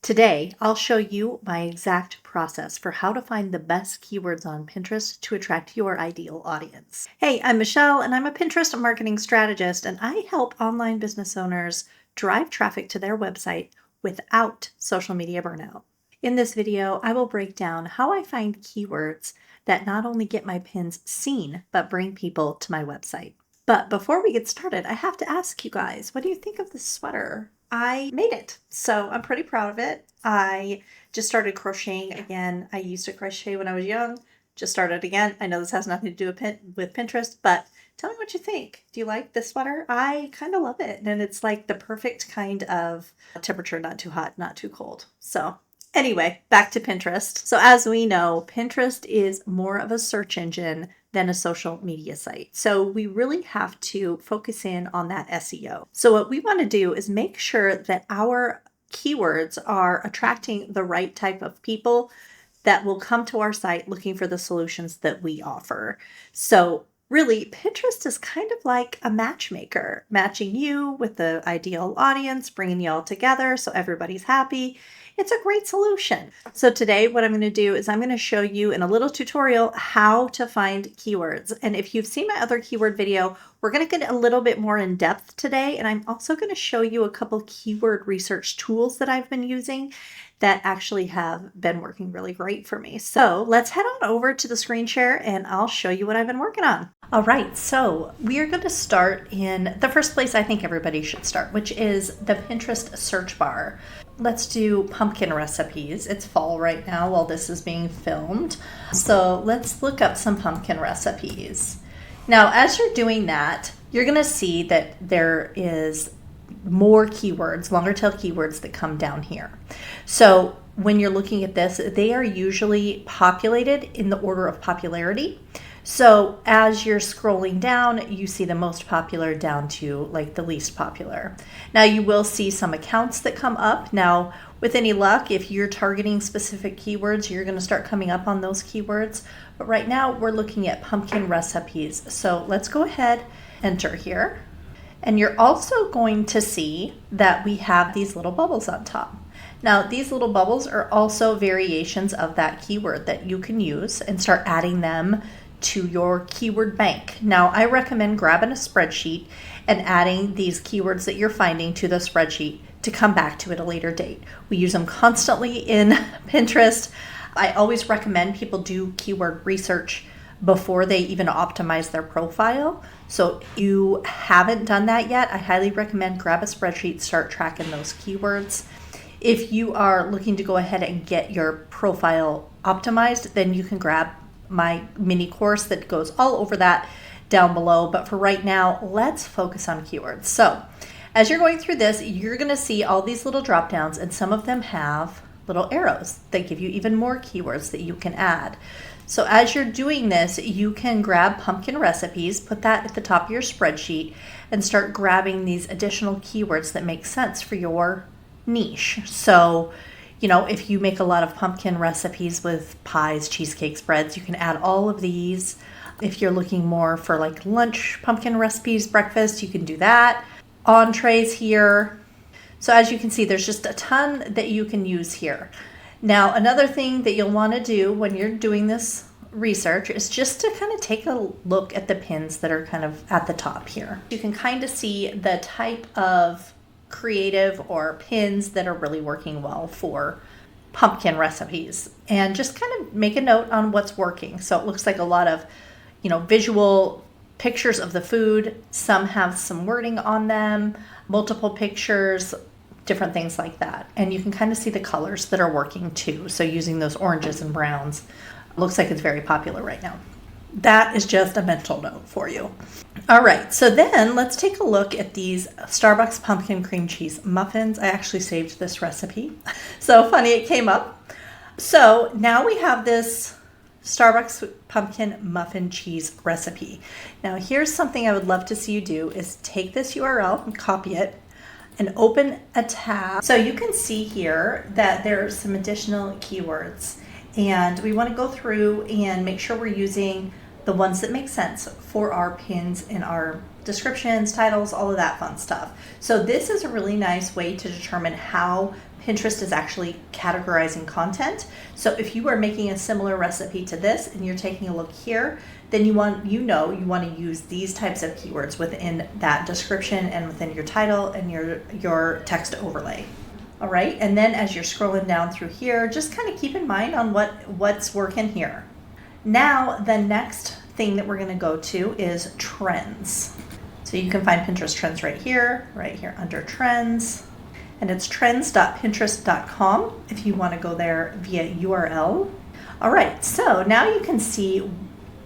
Today, I'll show you my exact process for how to find the best keywords on Pinterest to attract your ideal audience. Hey, I'm Michelle, and I'm a Pinterest marketing strategist, and I help online business owners drive traffic to their website without social media burnout. In this video, I will break down how I find keywords that not only get my pins seen, but bring people to my website. But before we get started, I have to ask you guys, what do you think of this sweater? I made it, so I'm pretty proud of it. I just started crocheting again. I used to crochet when I was young, just started again. I know this has nothing to do with Pinterest, but tell me what you think. Do you like this sweater? I kind of love it, and it's like the perfect kind of temperature, not too hot, not too cold. So anyway, back to Pinterest. So as we know, Pinterest is more of a search engine than a social media site. So we really have to focus in on that SEO. So what we want to do is make sure that our keywords are attracting the right type of people that will come to our site looking for the solutions that we offer. So really, Pinterest is kind of like a matchmaker, matching you with the ideal audience, bringing you all together so everybody's happy. It's a great solution. So today what I'm going to do is I'm going to show you in a little tutorial how to find keywords. And if you've seen my other keyword video, we're going to get a little bit more in depth today. And I'm also going to show you a couple keyword research tools that I've been using that actually have been working really great for me. So let's head on over to the screen share and I'll show you what I've been working on. All right, so we are going to start in the first place I think everybody should start, which is the Pinterest search bar. Let's do pumpkin recipes. It's fall right now while this is being filmed. So let's look up some pumpkin recipes. Now, as you're doing that, you're going to see that there is more keywords, longer tail keywords that come down here. So when you're looking at this, they are usually populated in the order of popularity. So as you're scrolling down, you see the most popular down to like the least popular. Now you will see some accounts that come up. Now with any luck, if you're targeting specific keywords, you're going to start coming up on those keywords. But right now we're looking at pumpkin recipes. So let's go ahead, enter here. And you're also going to see that we have these little bubbles on top. Now, these little bubbles are also variations of that keyword that you can use and start adding them to your keyword bank. Now, I recommend grabbing a spreadsheet and adding these keywords that you're finding to the spreadsheet to come back to at a later date. We use them constantly in Pinterest. I always recommend people do keyword research before they even optimize their profile. So if you haven't done that yet, I highly recommend grab a spreadsheet, start tracking those keywords. If you are looking to go ahead and get your profile optimized, then you can grab my mini course that goes all over that down below. But for right now, let's focus on keywords. So as you're going through this, you're going to see all these little drop downs, and some of them have little arrows that give you even more keywords that you can add. So as you're doing this, you can grab pumpkin recipes, put that at the top of your spreadsheet, and start grabbing these additional keywords that make sense for your niche. So, you know, if you make a lot of pumpkin recipes with pies, cheesecakes, breads, you can add all of these. If you're looking more for like lunch pumpkin recipes, breakfast, you can do that. Entrees here. So as you can see, there's just a ton that you can use here. Now, another thing that you'll want to do when you're doing this research is just to kind of take a look at the pins that are kind of at the top here. You can kind of see the type of creative or pins that are really working well for pumpkin recipes, and just kind of make a note on what's working. So it looks like a lot of, you know, visual pictures of the food. Some have some wording on them, multiple pictures, different things like that. And you can kind of see the colors that are working too. So using those oranges and browns, looks like it's very popular right now. That is just a mental note for you. All right, so then let's take a look at these Starbucks pumpkin cream cheese muffins. I actually saved this recipe. So funny it came up. So now we have this Starbucks pumpkin muffin cheese recipe. Now here's something I would love to see you do is take this URL and copy it and open a tab. So you can see here that there are some additional keywords, and we want to go through and make sure we're using the ones that make sense for our pins in our descriptions, titles, all of that fun stuff. So this is a really nice way to determine how Pinterest is actually categorizing content. So if you are making a similar recipe to this and you're taking a look here, then you want to use these types of keywords within that description and within your title and your text overlay. All right, and then as you're scrolling down through here, just kind of keep in mind on what's working here. Now, the next thing that we're going to go to is trends. So you can find Pinterest trends right here under trends. And it's trends.pinterest.com if you want to go there via URL. All right, so now you can see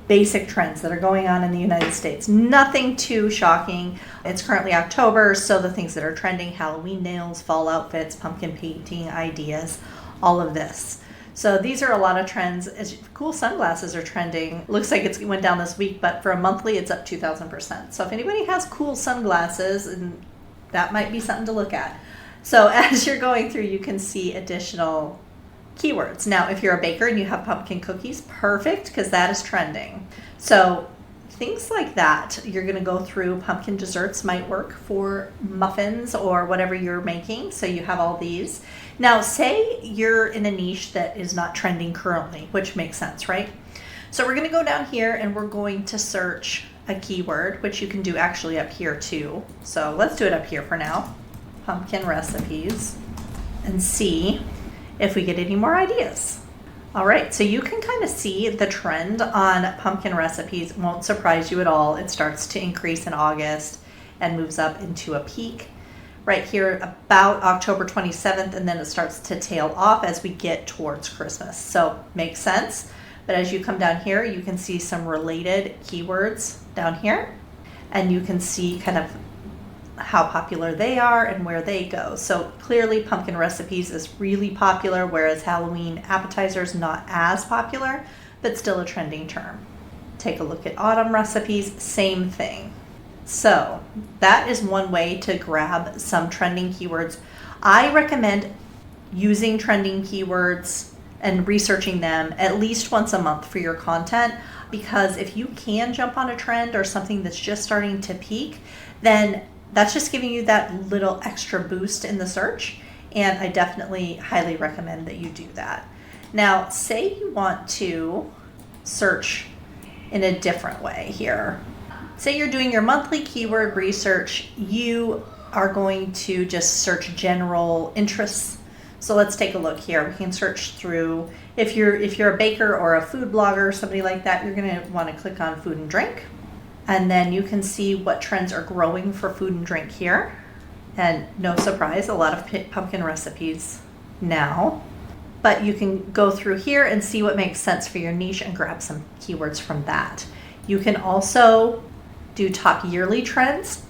basic trends that are going on in the United States. Nothing too shocking. It's currently October, so the things that are trending: Halloween nails, fall outfits, pumpkin painting ideas, all of this. So these are a lot of trends. Cool sunglasses are trending. Looks like it went down this week, but for a monthly, it's up 2,000%. So if anybody has cool sunglasses, and that might be something to look at. So as you're going through, you can see additional keywords. Now, if you're a baker and you have pumpkin cookies, perfect, because that is trending. So things like that, you're going to go through. Pumpkin desserts might work for muffins or whatever you're making. So you have all these. Now, say you're in a niche that is not trending currently, which makes sense, right? So we're going to go down here and we're going to search a keyword, which you can do actually up here too. So let's do it up here for now. Pumpkin recipes, and see if we get any more ideas. All right, so you can kind of see the trend on pumpkin recipes. It won't surprise you at all. It starts to increase in August and moves up into a peak right here about October 27th, and then it starts to tail off as we get towards Christmas. So makes sense. But as you come down here, you can see some related keywords down here, and you can see kind of how popular they are and where they go. So clearly pumpkin recipes is really popular, whereas Halloween appetizers not as popular, but still a trending term. Take a look at autumn recipes, same thing. So that is one way to grab some trending keywords. I recommend using trending keywords and researching them at least once a month for your content, because if you can jump on a trend or something that's just starting to peak, then that's just giving you that little extra boost in the search, and I definitely highly recommend that you do that. Now, say you want to search in a different way here. Say you're doing your monthly keyword research, you are going to just search general interests. So let's take a look here. We can search through, if you're a baker or a food blogger or somebody like that, you're going to want to click on food and drink. And then you can see what trends are growing for food and drink here. And no surprise, a lot of pumpkin recipes now. But you can go through here and see what makes sense for your niche and grab some keywords from that. You can also do top yearly trends.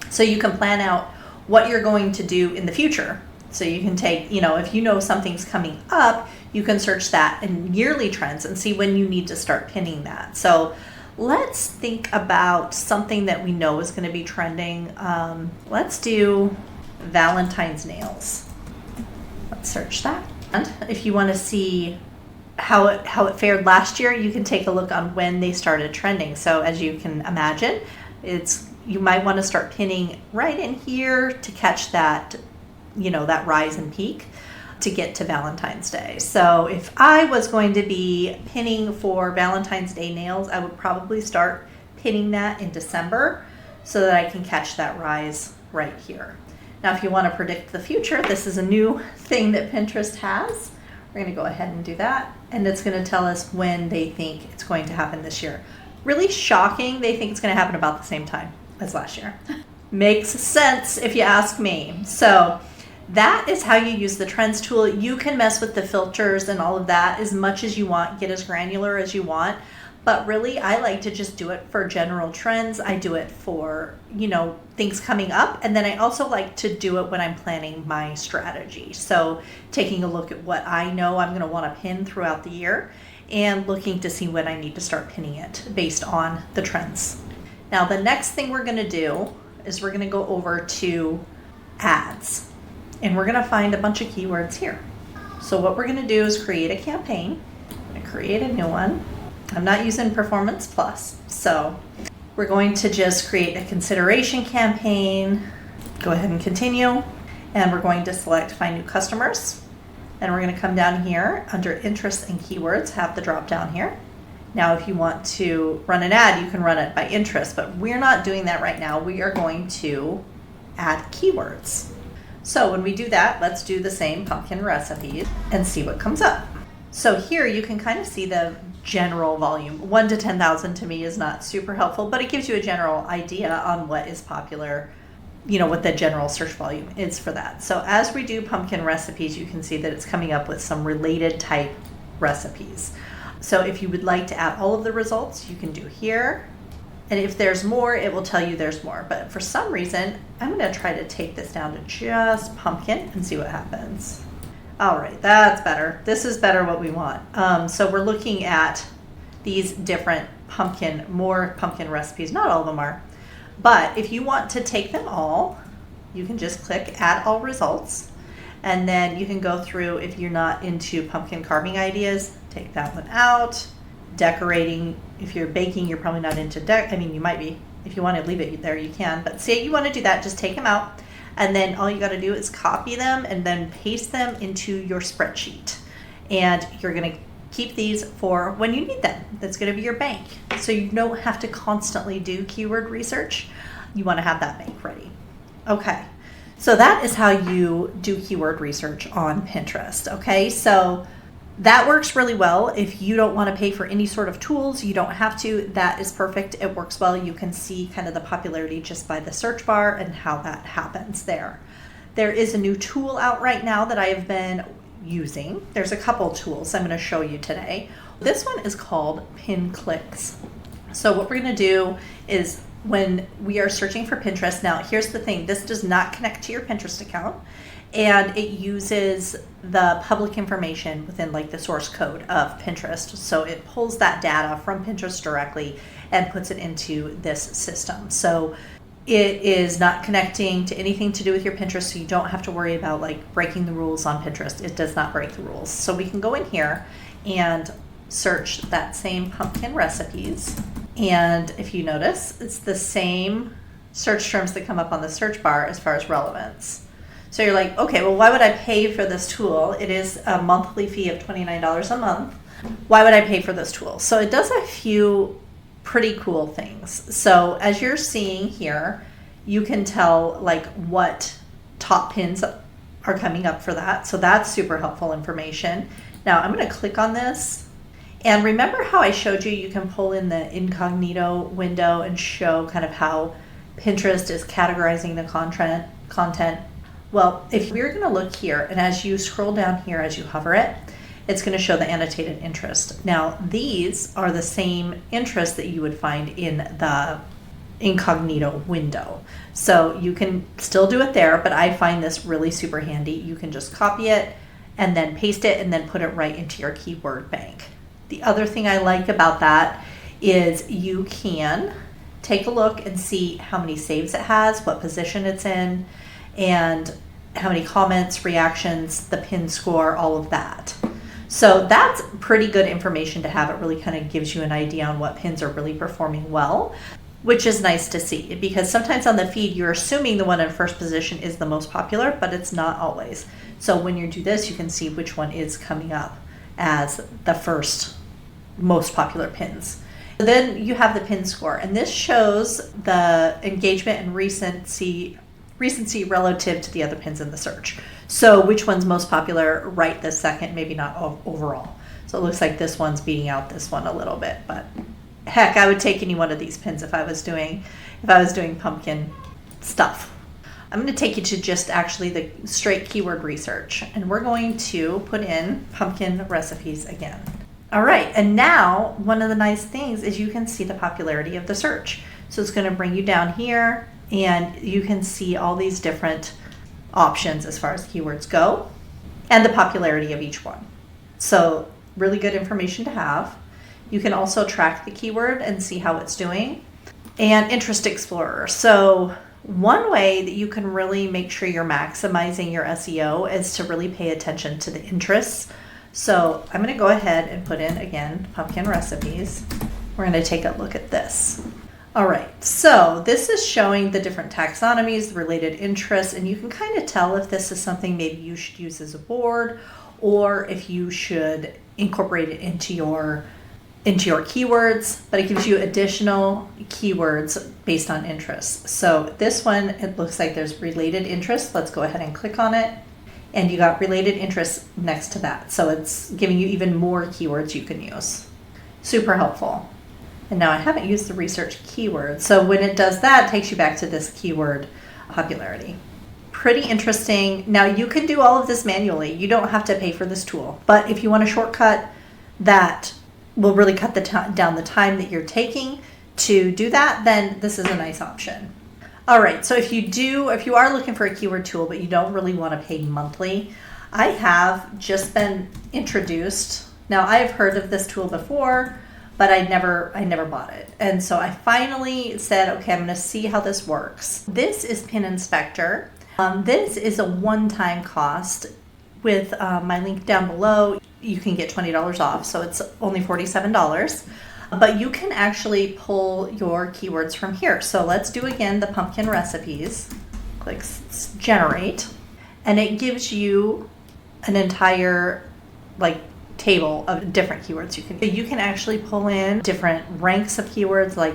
So you can plan out what you're going to do in the future. So you can take, if you know something's coming up, you can search that in yearly trends and see when you need to start pinning that. So let's think about something that we know is going to be trending. Let's do Valentine's nails. Let's search that. And if you want to see how it fared last year, you can take a look on when they started trending. So as you can imagine, you might want to start pinning right in here to catch that, that rise and peak to get to Valentine's Day. So if I was going to be pinning for Valentine's Day nails, I would probably start pinning that in December so that I can catch that rise right here. Now, if you want to predict the future, this is a new thing that Pinterest has. We're going to go ahead and do that, and it's going to tell us when they think it's going to happen this year. Really shocking, they think it's going to happen about the same time as last year. Makes sense if you ask me. So that is how you use the trends tool. You can mess with the filters and all of that as much as you want, get as granular as you want. But really, I like to just do it for general trends. I do it for, things coming up. And then I also like to do it when I'm planning my strategy. So taking a look at what I know I'm going to want to pin throughout the year and looking to see when I need to start pinning it based on the trends. Now, the next thing we're going to do is we're going to go over to ads. And we're going to find a bunch of keywords here. So what we're going to do is create a campaign. I'm going to create a new one. I'm not using Performance Plus. So we're going to just create a consideration campaign. Go ahead and continue. and we're going to select find new customers. And we're going to come down here under interests and keywords, have the drop down here. Now, if you want to run an ad, you can run it by interest, but we're not doing that right now. We are going to add keywords. So when we do that, let's do the same pumpkin recipes and see what comes up. So here you can kind of see the general volume. 1 to 10,000 to me is not super helpful, but it gives you a general idea on what is popular, what the general search volume is for that. So as we do pumpkin recipes, you can see that it's coming up with some related type recipes. So if you would like to add all of the results, you can do here. And if there's more, it will tell you there's more. But for some reason, I'm going to try to take this down to just pumpkin and see what happens. All right, that's better. This is better what we want. So we're looking at these different more pumpkin recipes. Not all of them are. But if you want to take them all, you can just click add all results. And then you can go through, if you're not into pumpkin carving ideas, take that one out. Decorating, if you're baking, you're probably not into you might be. If you want to leave it there, you can. But say you want to do that, just take them out. And then all you got to do is copy them and then paste them into your spreadsheet. And you're going to keep these for when you need them. That's going to be your bank. So you don't have to constantly do keyword research. You want to have that bank ready. Okay. So that is how you do keyword research on Pinterest. Okay. So that works really well. If you don't want to pay for any sort of tools, you don't have to. That is perfect. It works well. You can see kind of the popularity just by the search bar and how that happens there. There is a new tool out right now that I have been using. There's a couple tools I'm going to show you today. This one is called Pin Clicks. So what we're going to do is when we are searching for Pinterest, now here's the thing, this does not connect to your Pinterest account. And it uses the public information within like the source code of Pinterest. So it pulls that data from Pinterest directly and puts it into this system. So it is not connecting to anything to do with your Pinterest. So you don't have to worry about like breaking the rules on Pinterest. It does not break the rules. So we can go in here and search that same pumpkin recipes. And if you notice, it's the same search terms that come up on the search bar as far as relevance. So you're like, okay, well, why would I pay for this tool? It is a monthly fee of $29 a month. Why would I pay for this tool? So it does a few pretty cool things. So as you're seeing here, you can tell like what top pins are coming up for that. So that's super helpful information. Now I'm going to click on this. And remember how I showed you, you can pull in the incognito window and show kind of how Pinterest is categorizing the content. Well, if we're going to look here, and as you scroll down here, as you hover it, it's going to show the annotated interest. Now, these are the same interests that you would find in the incognito window. So you can still do it there, but I find this really super handy. You can just copy it and then paste it and then put it right into your keyword bank. The other thing I like about that is you can take a look and see how many saves it has, what position it's in, and how many comments, reactions, the pin score, all of that. So that's pretty good information to have. It really kind of gives you an idea on what pins are really performing well, which is nice to see because sometimes on the feed, you're assuming the one in first position is the most popular, but it's not always. So when you do this, you can see which one is coming up as the first most popular pins. Then you have the pin score, and this shows the engagement and recency relative to the other pins in the search. So which one's most popular right this second, maybe not overall. So it looks like this one's beating out this one a little bit, but heck, I would take any one of these pins if I was doing pumpkin stuff. I'm going to take you to just actually the straight keyword research, and we're going to put in pumpkin recipes again. All right, and now one of the nice things is you can see the popularity of the search. So it's going to bring you down here, and you can see all these different options as far as keywords go and the popularity of each one. So really good information to have. You can also track the keyword and see how it's doing. And Interest Explorer. So one way that you can really make sure you're maximizing your SEO is to really pay attention to the interests. So I'm going to go ahead and put in again pumpkin recipes. We're going to take a look at this. All right, so this is showing the different taxonomies, the related interests, and you can kind of tell if this is something maybe you should use as a board or if you should incorporate it into your keywords, but it gives you additional keywords based on interests. So this one, it looks like there's related interests. Let's go ahead and click on it. And you got related interests next to that. So it's giving you even more keywords you can use. Super helpful. And now I haven't used the research keyword. So when it does that, it takes you back to this keyword popularity. Pretty interesting. Now you can do all of this manually. You don't have to pay for this tool. But if you want a shortcut that will really cut down the time that you're taking to do that, then this is a nice option. All right, so if you are looking for a keyword tool, but you don't really want to pay monthly, I have just been introduced. Now I have heard of this tool before, but I never bought it. And so I finally said, okay, I'm going to see how this works. This is Pin Inspector. This is a one-time cost. With my link down below, you can get $20 off. So it's only $47. But you can actually pull your keywords from here. So let's do again the pumpkin recipes. Click generate. And it gives you an entire table of different keywords you can actually pull in different ranks of keywords. Like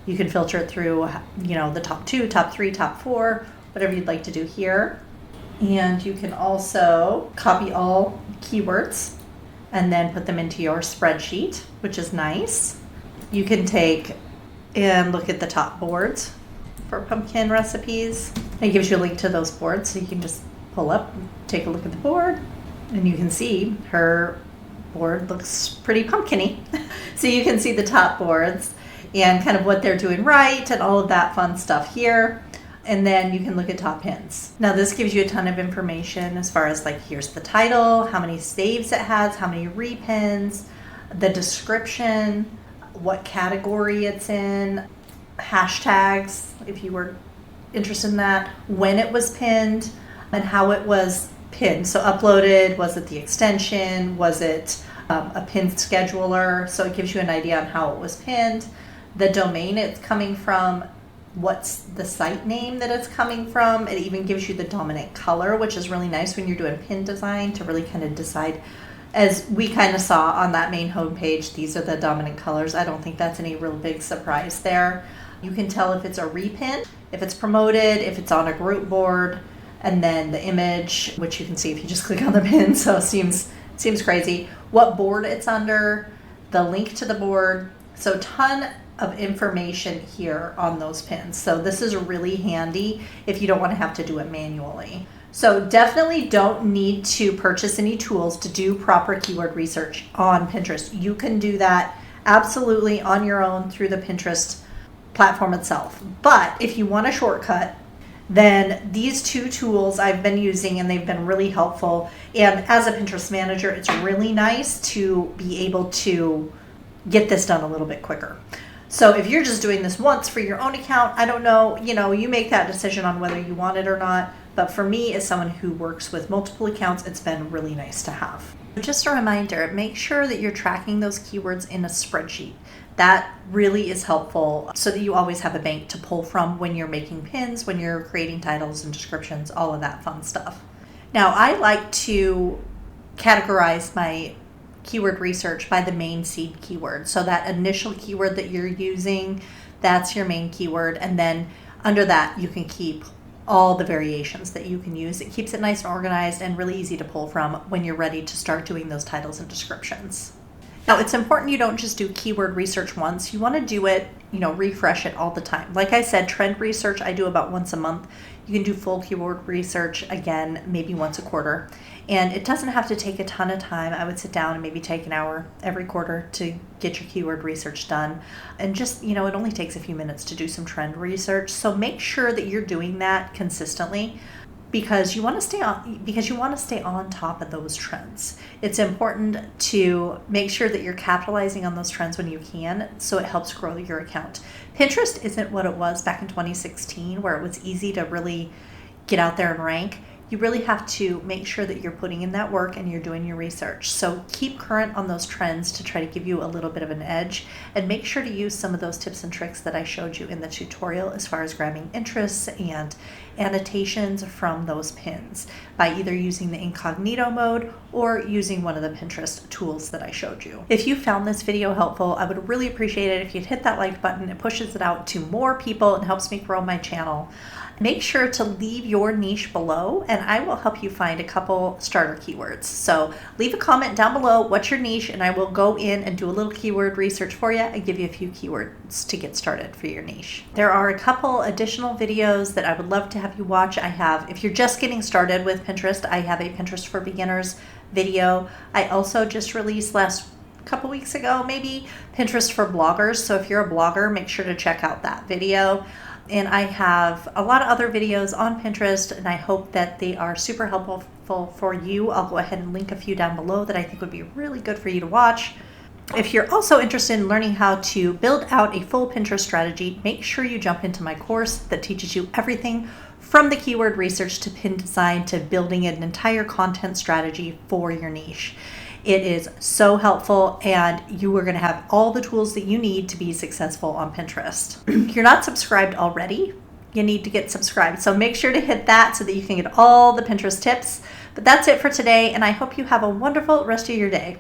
you can filter it through, the top 2, top 3, top 4, whatever you'd like to do here. And you can also copy all keywords and then put them into your spreadsheet, which is nice. You can take and look at the top boards for pumpkin recipes. It gives you a link to those boards, so you can just pull up, take a look at the board, and you can see her board looks pretty pumpkin-y. So you can see the top boards and kind of what they're doing right and all of that fun stuff here. And then you can look at top pins. Now this gives you a ton of information as far as here's the title, how many saves it has, how many repins, the description, what category it's in, hashtags, if you were interested in that, when it was pinned, and how it was pinned. So uploaded, was it the extension, was it a pin scheduler? So it gives you an idea on how it was pinned, the domain it's coming from, what's the site name that it's coming from. It even gives you the dominant color, which is really nice when you're doing pin design to really kind of decide. As we kind of saw on that main homepage, these are the dominant colors. I don't think that's any real big surprise there. You can tell if it's a repin, if it's promoted, if it's on a group board, and then the image, which you can see if you just click on the pin, so it seems crazy. What board it's under, the link to the board. So ton of information here on those pins. So this is really handy if you don't want to have to do it manually. So definitely don't need to purchase any tools to do proper keyword research on Pinterest. You can do that absolutely on your own through the Pinterest platform itself. But if you want a shortcut, then these two tools I've been using and they've been really helpful. And as a Pinterest manager, it's really nice to be able to get this done a little bit quicker. So if you're just doing this once for your own account, I don't know, you make that decision on whether you want it or not. But for me, as someone who works with multiple accounts, it's been really nice to have. Just a reminder, make sure that you're tracking those keywords in a spreadsheet. That really is helpful so that you always have a bank to pull from when you're making pins, when you're creating titles and descriptions, all of that fun stuff. Now, I like to categorize my keyword research by the main seed keyword. So that initial keyword that you're using, that's your main keyword. And then under that, you can keep all the variations that you can use. It keeps it nice and organized and really easy to pull from when you're ready to start doing those titles and descriptions. Now, it's important you don't just do keyword research once. You want to do it, refresh it all the time. Like I said, trend research I do about once a month. You can do full keyword research, again, maybe once a quarter. And it doesn't have to take a ton of time. I would sit down and maybe take an hour every quarter to get your keyword research done. And just, it only takes a few minutes to do some trend research. So make sure that you're doing that consistently because you want to stay on top of those trends. It's important to make sure that you're capitalizing on those trends when you can, so it helps grow your account. Pinterest isn't what it was back in 2016, where it was easy to really get out there and rank. you really have to make sure that you're putting in that work and you're doing your research. So keep current on those trends to try to give you a little bit of an edge, and make sure to use some of those tips and tricks that I showed you in the tutorial as far as grabbing interests and annotations from those pins by either using the incognito mode or using one of the Pinterest tools that I showed you. If you found this video helpful, I would really appreciate it if you'd hit that like button. It pushes it out to more people and helps me grow my channel. Make sure to leave your niche below and I will help you find a couple starter keywords. So leave a comment down below, what's your niche, and I will go in and do a little keyword research for you and give you a few keywords to get started for your niche. There are a couple additional videos that I would love to have you watch. If you're just getting started with Pinterest, I have a Pinterest for Beginners video. I also just released couple weeks ago, maybe, Pinterest for bloggers. So if you're a blogger, make sure to check out that video. And I have a lot of other videos on Pinterest, and I hope that they are super helpful for you. I'll go ahead and link a few down below that I think would be really good for you to watch. If you're also interested in learning how to build out a full Pinterest strategy, make sure you jump into my course that teaches you everything from the keyword research to pin design to building an entire content strategy for your niche. It is so helpful, and you are going to have all the tools that you need to be successful on Pinterest. If you're not subscribed already, you need to get subscribed. So make sure to hit that so that you can get all the Pinterest tips. But that's it for today, and I hope you have a wonderful rest of your day.